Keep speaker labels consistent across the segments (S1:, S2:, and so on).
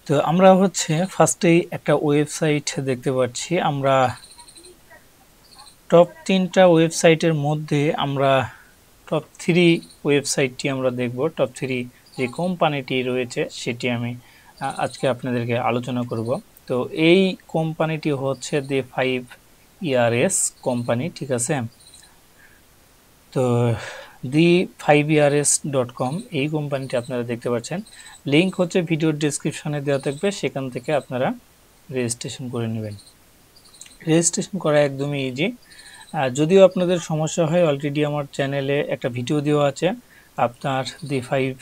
S1: তো আমরা হচ্ছে ফার্স্টেই একটা ওয়েবসাইট দেখতে পাচ্ছি। আমরা টপ 3টা ওয়েবসাইটের মধ্যে আমরা টপ 3 ওয়েবসাইটটি আমরা দেখব। টপ 3 যে কোম্পানিটি রয়েছে সেটি আমি আজকে আপনাদেরকে আলোচনা করব। তো এই কোম্পানিটি হচ্ছে দি 5ERS কোম্পানি, ঠিক আছে। তো the5ERS.com এই কোম্পানিটি আপনারা দেখতে পাচ্ছেন। লিংক হচ্ছে ভিডিওর ডেসক্রিপশনে দেওয়া থাকবে, সেখান থেকে আপনারা রেজিস্ট্রেশন করে নেবেন। রেজিস্ট্রেশন করা একদমই ইজি। যদিও আপনাদের সমস্যা হয়, অলরেডি আমার চ্যানেলে একটা ভিডিও দেওয়া আছে, আপনার দি5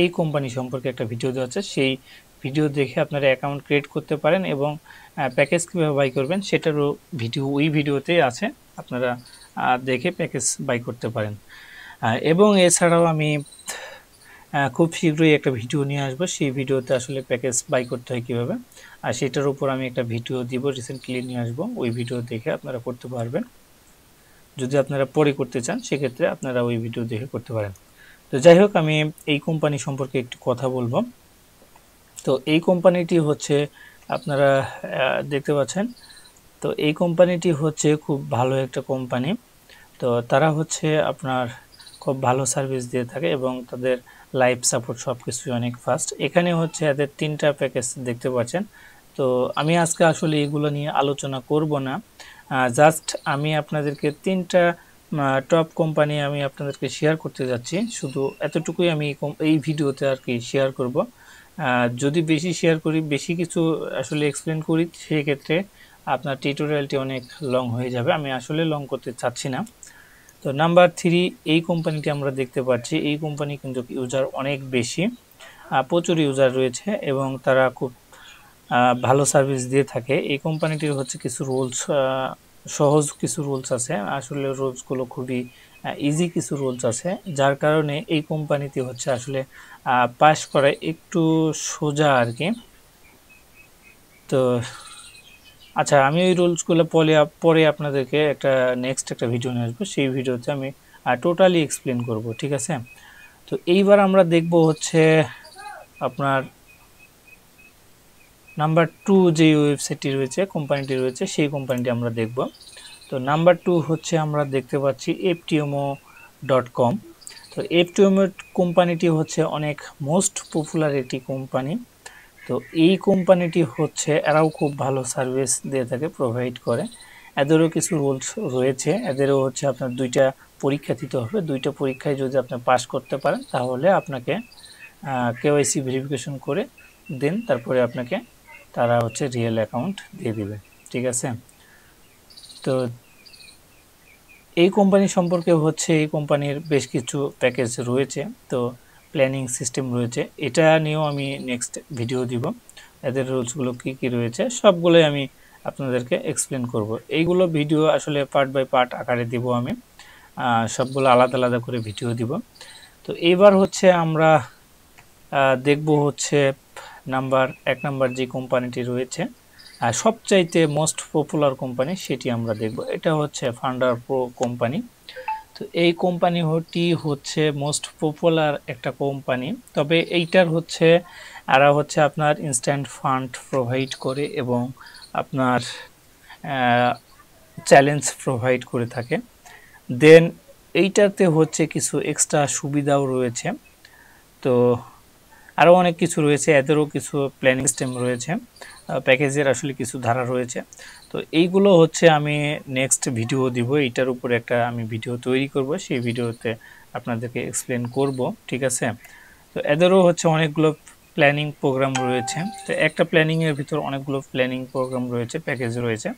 S1: এই কোম্পানি সম্পর্কে একটা ভিডিও দেওয়া আছে। সেই ভিডিও দেখে আপনারা অ্যাকাউন্ট ক্রিয়েট করতে পারেন এবং প্যাকেজ কীভাবে বাই করবেন সেটারও ভিডিও ওই ভিডিওতে আছে, আপনারা দেখে প্যাকেজ বাই করতে পারেন। এবং এছাড়াও আমি খুব শীঘ্রই একটা ভিডিও নিয়ে আসবো, সেই ভিডিওতে আসলে প্যাকেজ বাই করতে হয় কীভাবে, আর সেটার উপর আমি একটা ভিডিও দিব, রিসেন্টলি নিয়ে আসবো। ওই ভিডিও দেখে আপনারা করতে পারবেন। যদি আপনারা পরে করতে চান সেক্ষেত্রে আপনারা ওই ভিডিও দেখে করতে পারেন। তো যাই হোক, আমি এই কোম্পানি সম্পর্কে একটু কথা বলবো। তো এই কোম্পানিটি হচ্ছে আপনারা দেখতে পাচ্ছেন। তো এই কোম্পানিটি হচ্ছে খুব ভালো একটা কোম্পানি। তো তারা হচ্ছে আপনার খুব ভালো সার্ভিস দিয়ে থাকে এবং তাদের লাইভ সাপোর্ট সব কিছুই অনেক ফাস্ট। এখানে হচ্ছে এদের 3টা প্যাকেজ দেখতে পাচ্ছেন। তো আমি আজকে আসলে এগুলো নিয়ে আলোচনা করব না, জাস্ট আমি আপনাদেরকে 3টা টপ কোম্পানি আমি আপনাদেরকে শেয়ার করতে যাচ্ছি। শুধু এতটুকুই আমি এই ভিডিওতে আর কি শেয়ার করব। যদি বেশি শেয়ার করি, বেশি কিছু আসলে এক্সপ্লেন করি, সেক্ষেত্রে আপনার টিউটোরিয়ালটি অনেক লং হয়ে যাবে। আমি আসলে লং করতে চাচ্ছি না। তো নাম্বার 3 এই কোম্পানিটি আমরা দেখতে পাচ্ছি। এই কোম্পানি কিন্তু ইউজার অনেক বেশি, প্রচুর ইউজার রয়েছে এবং তারা খুব ভালো সার্ভিস দিয়ে থাকে। এই কোম্পানিটির হচ্ছে কিছু রুলস, সহজ কিছু রুলস আছে, আসলে রুলসগুলো খুবই ইজি কিছু রুলস আছে, যার কারণে এই কোম্পানিতে হচ্ছে আসলে পাস করা একটু সোজা আর কি। তো আচ্ছা, আমি ওই রুলসগুলো পরে আপনাদেরকে নেক্সট একটা ভিডিও নিয়ে আসবো, সেই ভিডিওতে আমি টোটালি এক্সপ্লেন করব, ঠিক আছে। তো এইবার আমরা দেখব হচ্ছে আপনার নাম্বার 2 যে ওয়েবসাইটটি রয়েছে, কোম্পানিটি রয়েছে, সেই কোম্পানিটি আমরা দেখব। তো নাম্বার 2 হচ্ছে আমরা দেখতে পাচ্ছি ftmo.com। তো ftmo কোম্পানিটি হচ্ছে অনেক মোস্ট পপুলার একটি কোম্পানি। তো এই কোম্পানিটি হচ্ছে এরাও খুব ভালো সার্ভিস দিয়ে থাকে, প্রোভাইড করে। এদেরও কিছু রুলস রয়েছে। এদেরও হচ্ছে আপনার 2টা পরীক্ষা দিতে হবে। 2টা পরীক্ষায় যদি আপনি পাস করতে পারেন তাহলে আপনাকে কেওয়াইসি ভেরিফিকেশন করে দেন, তারপরে আপনাকে তারা হচ্ছে রিয়েল অ্যাকাউন্ট দিয়ে দিবে, ঠিক আছে। তো এই কোম্পানি সম্পর্কে হচ্ছে এই কোম্পানির বেশ কিছু প্যাকেজ রয়েছে, তো প্ল্যানিং সিস্টেম রয়েছে, এটা নিয়েও আমি নেক্সট ভিডিও দিব। এদের রুলসগুলো কী কী রয়েছে সবগুলোই আমি আপনাদেরকে এক্সপ্লেন করব। এইগুলো ভিডিও আসলে পার্ট বাই পার্ট আকারে দিব, আমি সবগুলো আলাদা আলাদা করে ভিডিও দিব। তো এইবার হচ্ছে আমরা দেখব হচ্ছে এক নাম্বার যে কোম্পানিটি রয়েছে, সবচাইতে মোস্ট পপুলার কোম্পানি, সেটি আমরা দেখব। এটা হচ্ছে ফান্ডার প্রো কোম্পানি। তো এই কোম্পানিটি হচ্ছে মোস্ট পপুলার একটা কোম্পানি, তবে এইটার হচ্ছে এরা হচ্ছে আপনার ইনস্ট্যান্ট ফান্ড প্রোভাইড করে এবং আপনার চ্যালেঞ্জ প্রোভাইড করে থাকে। দেন এইটাতে হচ্ছে কিছু এক্সট্রা সুবিধাও রয়েছে। তো আরও অনেক কিছু রয়েছে, এদেরও কিছু প্ল্যানিং সিস্টেম রয়েছে, প্যাকেজের আসলে কিছু ধারা রয়েছে। তো এইগুলো হচ্ছে আমি নেক্সট ভিডিও দিব, এইটার উপরে একটা আমি ভিডিও তৈরি করব, সেই ভিডিওতে আপনাদেরকে এক্সপ্লেন করব, ঠিক আছে। তো এদেরও হচ্ছে অনেকগুলো প্ল্যানিং প্রোগ্রাম রয়েছে। তো একটা প্ল্যানিংয়ের ভিতর অনেকগুলো প্ল্যানিং প্রোগ্রাম রয়েছে, প্যাকেজ রয়েছে।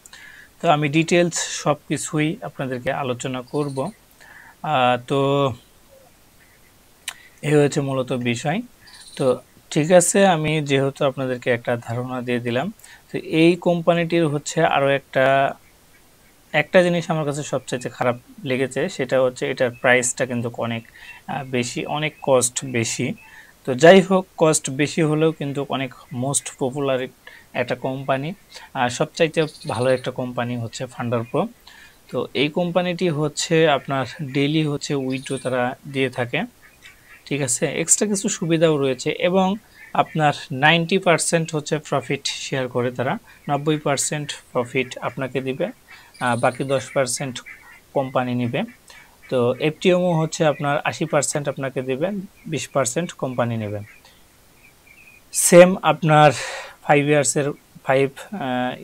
S1: তো আমি ডিটেলস সব কিছুই আপনাদেরকে আলোচনা করব। তো এই হচ্ছে মূলত বিষয়। তো ঠিক আছে, আমি যেহেতু আপনাদেরকে একটা ধারণা দিয়ে দিলাম, তো এই কোম্পানিটির হচ্ছে আরও একটা জিনিস আমার কাছে সবচেয়ে খারাপ লেগেছে, সেটা হচ্ছে এটার প্রাইসটা কিন্তু অনেক বেশি, অনেক কস্ট বেশি। তো যাই হোক, কস্ট বেশি হলেও কিন্তু অনেক মোস্ট পপুলার একটা কোম্পানি, আর সবচাইতে ভালো একটা কোম্পানি হচ্ছে ফান্ডার প্রো। তো এই কোম্পানিটি হচ্ছে আপনার ডেইলি হচ্ছে উইথড্র তারা দিয়ে থাকে, ঠিক আছে। এক্সট্রা কিছু সুবিধাও রয়েছে এবং আপনার 90% হচ্ছে প্রফিট শেয়ার করে তারা, 90% প্রফিট আপনাকে দিবে, বাকি 10% কোম্পানি নিবে। তো এফটিএমও হচ্ছে আপনার 80% আপনাকে দিবে, 20% কোম্পানি নেবে। সেম আপনার 5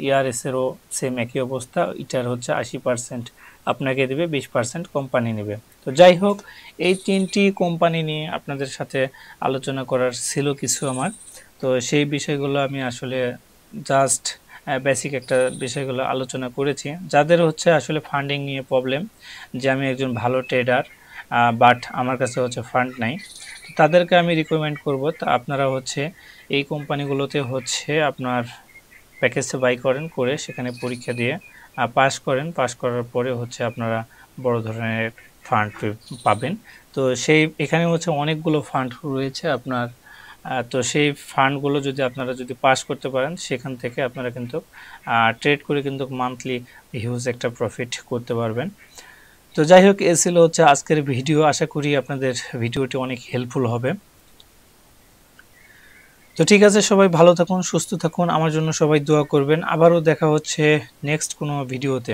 S1: ইয়ার্সেরও সেম একই অবস্থা, এটার হচ্ছে 80% আপনাকে দেবে, 20% কোম্পানি নেবে। তো যাই হোক, এই 3টি কোম্পানি নিয়ে আপনাদের সাথে আলোচনা করার ছিল কিছু আমার। তো সেই বিষয়গুলো আমি আসলে জাস্ট বেসিক একটা বিষয়গুলো আলোচনা করেছি। যাদের হচ্ছে আসলে ফান্ডিং নিয়ে প্রবলেম, যে আমি একজন ভালো ট্রেডার বাট আমার কাছে হচ্ছে ফান্ড নাই, তাদেরকে আমি রিকমেন্ড করব তা আপনারা হচ্ছে এই কোম্পানিগুলোতে হচ্ছে আপনার প্যাকেজে বাই করেন, করে সেখানে পরীক্ষা দিয়ে পাস করেন। পাস করার পরে হচ্ছে আপনারা বড় ধরনের ফান্ড পাবেন। তো সেই এখানে হচ্ছে অনেকগুলো ফান্ড রয়েছে আপনার। তো সেই ফান্ডগুলো যদি আপনারা যদি পাস করতে পারেন, সেখান থেকে আপনারা কিন্তু ট্রেড করে কিন্তু মান্থলি হিউজ একটা প্রফিট করতে পারবেন। তো যাই হোক, এ ছিল হচ্ছে আজকের ভিডিও। আশা করি আপনাদের ভিডিওটি অনেক হেল্পফুল হবে। তো ঠিক আছে, সবাই ভালো থাকুন, সুস্থ থাকুন, আমার জন্য সবাই দোয়া করবেন। আবারও দেখা হচ্ছে নেক্সট কোনো ভিডিওতে।